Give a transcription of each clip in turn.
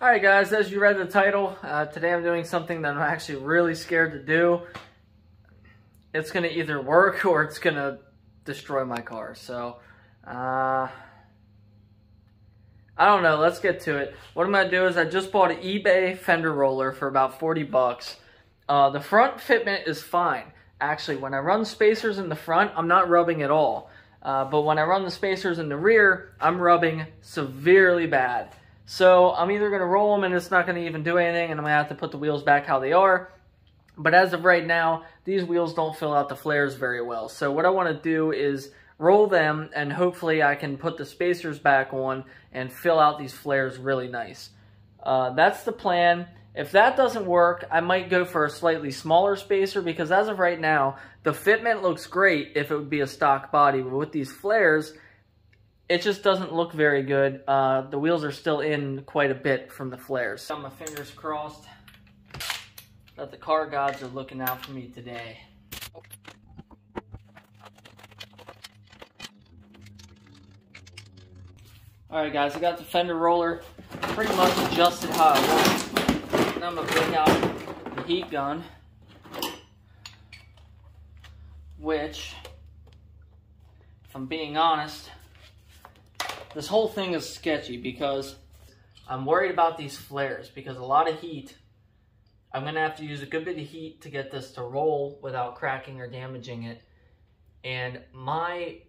Alright guys, as you read the title, today I'm doing something that I'm actually really scared to do. It's going to either work or it's going to destroy my car. So, I don't know. Let's get to it. What I'm going to do is I just bought an eBay fender roller for about 40 bucks. The front fitment is fine. Actually, when I run spacers in the front, I'm not rubbing at all. But when I run the spacers in the rear, I'm rubbing severely bad. So I'm either going to roll them and it's not going to even do anything, and I'm going to have to put the wheels back how they are. But as of right now, these wheels don't fill out the flares very well. So what I want to do is roll them, and hopefully I can put the spacers back on and fill out these flares really nice. That's the plan. If that doesn't work, I might go for a slightly smaller spacer, because as of right now, the fitment looks great if it would be a stock body. But with these flares, it just doesn't look very good. The wheels are still in quite a bit from the flares. Got my fingers crossed that the car gods are looking out for me today. Alright guys, I got the fender roller pretty much adjusted how I want. Now I'm going to bring out the heat gun, which, if I'm being honest, this whole thing is sketchy because I'm worried about these flares, because a lot of heat, I'm going to have to use a good bit of heat to get this to roll without cracking or damaging it. And my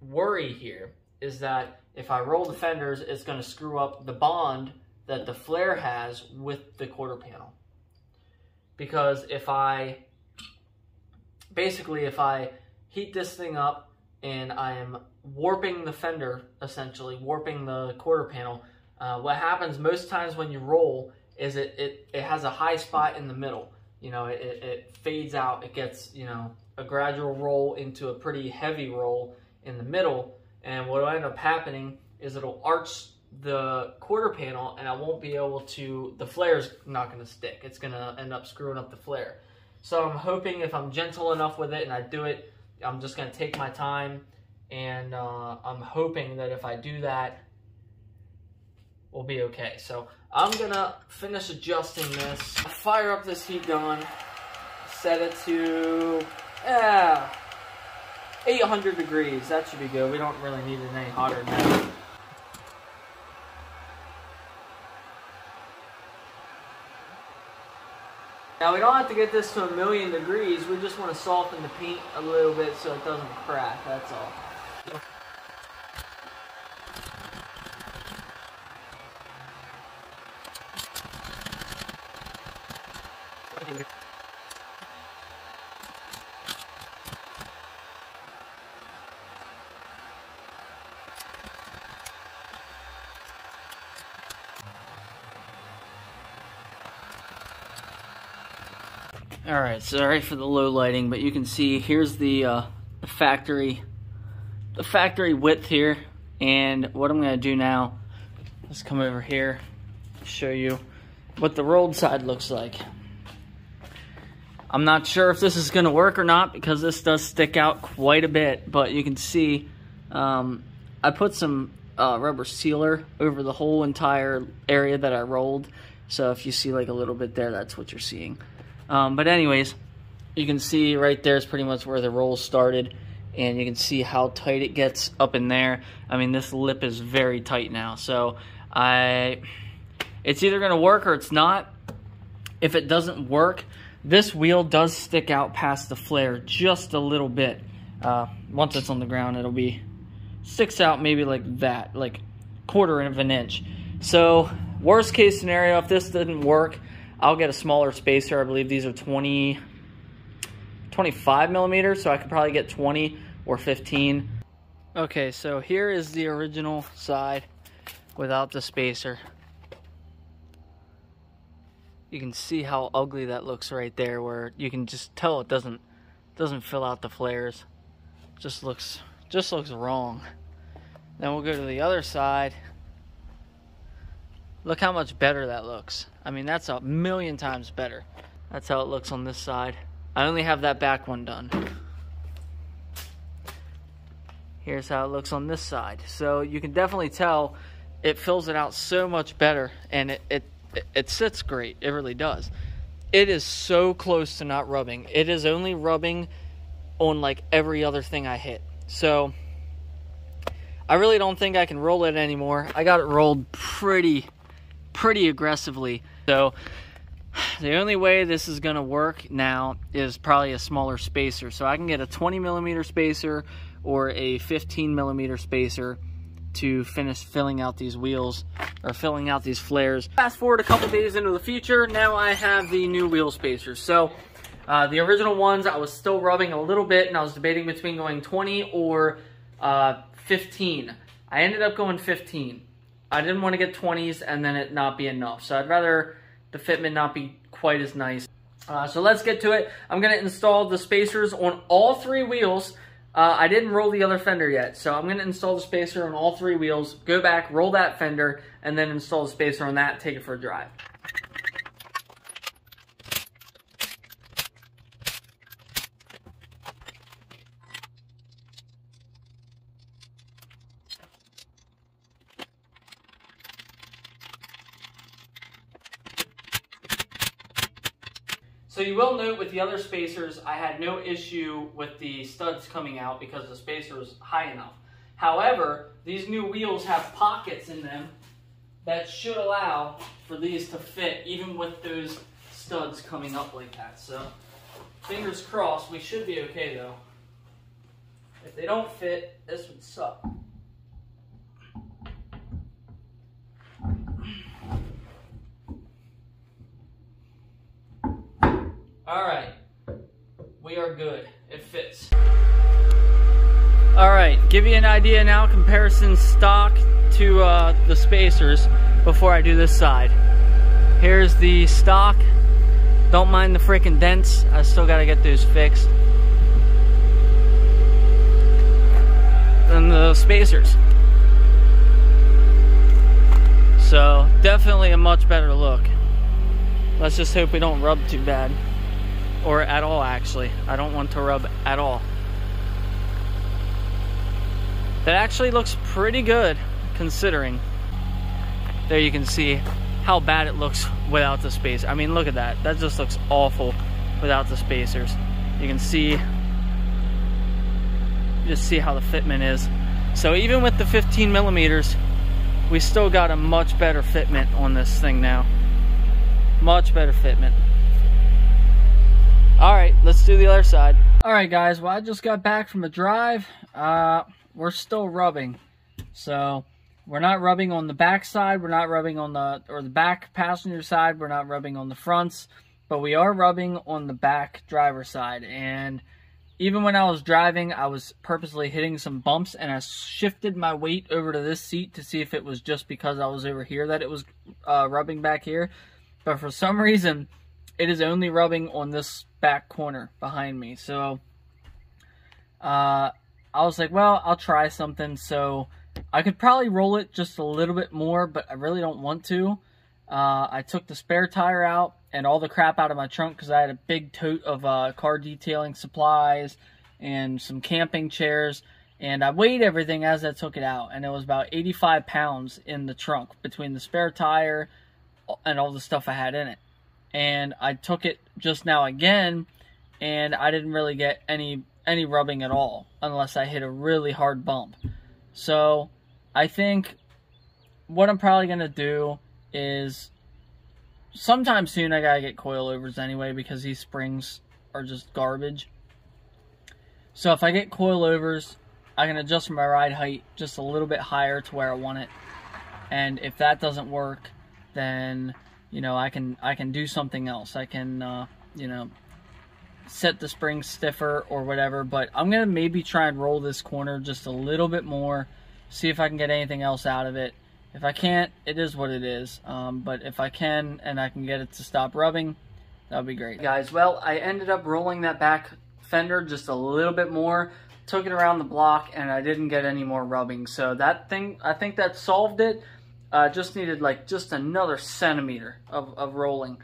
worry here is that if I roll the fenders, it's going to screw up the bond that the flare has with the quarter panel. Because if I heat this thing up and I am warping the fender, essentially warping the quarter panel, what happens most times when you roll is it has a high spot in the middle. You know, it fades out. It gets, you know, a gradual roll into a pretty heavy roll in the middle. And what will end up happening is it'll arch the quarter panel, and I won't be able to, the flare's not going to stick. It's going to end up screwing up the flare. So I'm hoping if I'm gentle enough with it and I do it, I'm just going to take my time. And I'm hoping that if I do that, we'll be okay. So I'm gonna finish adjusting this. Fire up this heat gun, set it to 800 degrees. That should be good. We don't really need it any hotter than that. Now we don't have to get this to 1,000,000 degrees. We just want to soften the paint a little bit so it doesn't crack. That's all. Alright, sorry for the low lighting, but you can see here's the factory width here. And what I'm going to do now is come over here, show you what the rolled side looks like. I'm not sure if this is going to work or not, because this does stick out quite a bit, but you can see I put some rubber sealer over the whole entire area that I rolled. So if you see like a little bit there, that's what you're seeing. But anyways, you can see right there is pretty much where the roll started, and you can see how tight it gets up in there. I mean, this lip is very tight now, so it's either going to work or it's not. If it doesn't work, this wheel does stick out past the flare just a little bit. Once it's on the ground, it'll be sticks out maybe like that, like 1/4 of an inch. So worst case scenario, if this didn't work, I'll get a smaller spacer. I believe these are 25 millimeters, so I could probably get 20 or 15. Okay, so here is the original side without the spacer. You can see how ugly that looks right there, where you can just tell it doesn't fill out the flares. Just looks wrong. Then we'll go to the other side. Look how much better that looks. I mean, that's 1,000,000 times better. That's how it looks on this side. I only have that back one done. Here's how it looks on this side. So you can definitely tell it fills it out so much better, and it it sits great. It really does. It is so close to not rubbing. It is only rubbing on like every other thing I hit. So I really don't think I can roll it anymore. I got it rolled pretty aggressively. So the only way this is going to work now is probably a smaller spacer. So I can get a 20 millimeter spacer or a 15 millimeter spacer to finish filling out these wheels, or filling out these flares. Fast forward a couple days into the future, now I have the new wheel spacers. So the original ones, I was still rubbing a little bit, and I was debating between going 20 or 15. I ended up going 15. I didn't want to get 20s and then it not be enough. So I'd rather the fitment not be quite as nice. So let's get to it. I'm going to install the spacers on all 3 wheels. I didn't roll the other fender yet, so I'm going to install the spacer on all 3 wheels, go back, roll that fender, and then install the spacer on that, take it for a drive. So you will note with the other spacers, I had no issue with the studs coming out because the spacer was high enough. However, these new wheels have pockets in them that should allow for these to fit even with those studs coming up like that. So fingers crossed, we should be okay though. If they don't fit, this would suck. Alright, we are good. It fits. Alright, give you an idea now, comparison stock to the spacers before I do this side. Here's the stock. Don't mind the freaking dents. I still gotta get those fixed. And the spacers. So, definitely a much better look. Let's just hope we don't rub too bad. Or at all, actually. I don't want to rub at all. That actually looks pretty good, considering. There you can see how bad it looks without the spacer. I mean, look at that. That just looks awful without the spacers. You can see, just see how the fitment is. So even with the 15 millimeters, we still got a much better fitment on this thing now. Much better fitment. Alright, let's do the other side. Alright guys, well I just got back from a drive. We're still rubbing. So, we're not rubbing on the back side, we're not rubbing on the back passenger side, we're not rubbing on the fronts, but we are rubbing on the back driver side. And even when I was driving, I was purposely hitting some bumps, and I shifted my weight over to this seat to see if it was just because I was over here that it was rubbing back here. But for some reason, it is only rubbing on this back corner behind me. So I was like, well, I'll try something. So I could probably roll it just a little bit more, but I really don't want to. I took the spare tire out and all the crap out of my trunk because I had a big tote of car detailing supplies and some camping chairs, and I weighed everything as I took it out, and it was about 85 pounds in the trunk between the spare tire and all the stuff I had in it. And I took it just now again, and I didn't really get any rubbing at all, unless I hit a really hard bump. So I think what I'm probably going to do is sometime soon I gotta get coilovers anyway, because these springs are just garbage. So if I get coilovers, I can adjust my ride height just a little bit higher to where I want it. And if that doesn't work, then you know, I can do something else. I can, you know, set the springs stiffer or whatever. But I'm going to maybe try and roll this corner just a little bit more, see if I can get anything else out of it. If I can't, it is what it is. But if I can, and I can get it to stop rubbing, that would be great. Guys, well, I ended up rolling that back fender just a little bit more, took it around the block, and I didn't get any more rubbing. So that thing, I think that solved it. Just needed like just another centimeter of rolling.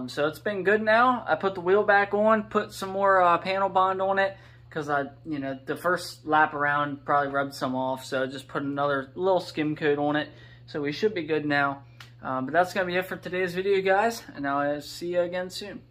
So it's been good now. I put the wheel back on, put some more panel bond on it, because you know, the first lap around probably rubbed some off. So just put another little skim coat on it. So we should be good now. But that's going to be it for today's video, guys, and I'll see you again soon.